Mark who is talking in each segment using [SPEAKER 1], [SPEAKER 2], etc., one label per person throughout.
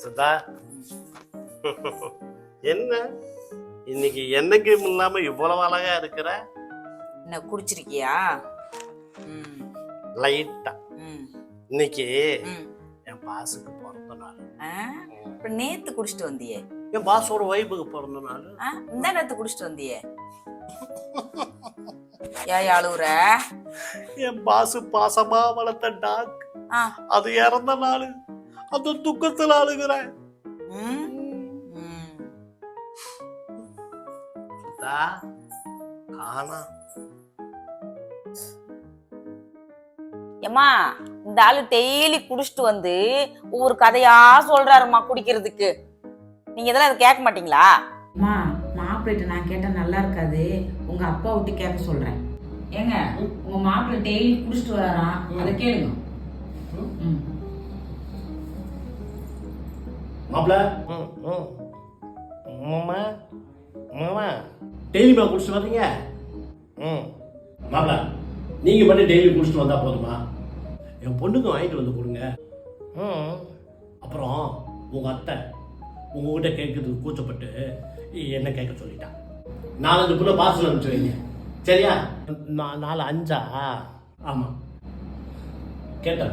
[SPEAKER 1] சுதா என்ன இன்னைக்கு என்னைக்கும் இல்லாம இவ்வளவு அழகா இருக்கிற?
[SPEAKER 2] என்ன குடிச்சிருக்கியா?
[SPEAKER 1] லைட்டா. இன்னைக்கு
[SPEAKER 2] ம்.
[SPEAKER 1] என் பாஸுக்கு பிறந்த நாள்.
[SPEAKER 2] இப்ப நேத்து குடிச்சிட்டு வந்தியே?
[SPEAKER 1] என் பாஸோட வைஃபுக்கு பிறந்த நாள்.
[SPEAKER 2] இந்த நேத்து குடிச்சிட்டு வந்தியே? ஏன் அழுவுற?
[SPEAKER 1] என் பாசு பாசமா வளர்த்த டாக் அது இறந்த நாள். அந்த துக்கத்துல அழுகிறேன்.
[SPEAKER 2] ஏம்மா, இந்த ஆளு டெய்லி குடிச்சிட்டு வந்து ஒவ்வொரு கதையா சொல்றாருமா குடிக்கிறதுக்கு. நீங்க இதெல்லாம் அதை கேட்க மாட்டீங்களா?
[SPEAKER 3] அம்மா, மாப்பிள்ளைட்ட நான் கேட்டா நல்லா இருக்காது, உங்க அப்பா விட்டு கேட்க சொல்றேன். ஏங்க, உங்க மாப்பிள்ளை டெய்லி குடிச்சிட்டு வராராம், அதை கேளுங்க.
[SPEAKER 1] மாப்பிள்ள மாமா மாமா டெய்லிமா குடிச்சிட்டு வர்றீங்க? மாப்பிள்ள நீங்க மட்டும் டெய்லி குடிச்சிட்டு வந்தா போதுமா? என் பொண்ணுக்கு வாங்கிட்டு வந்து கொடுங்க. அப்புறம் உங்க அத்தை உங்ககிட்ட கேட்கறதுக்கு கூச்சப்பட்டு என்ன கேட்க சொல்லிட்டான். 4-5 புள்ள பார்சல் அனுப்பிச்சு வைங்க. சரியா? 4-5 ஆமா கேட்டா.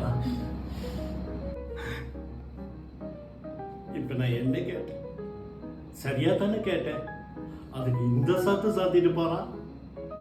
[SPEAKER 1] இப்ப நான் என்ன கேட்டேன்? சரியா தானே கேட்டேன். அதுக்கு இந்த சாத்து சாத்திட்டு போறான்.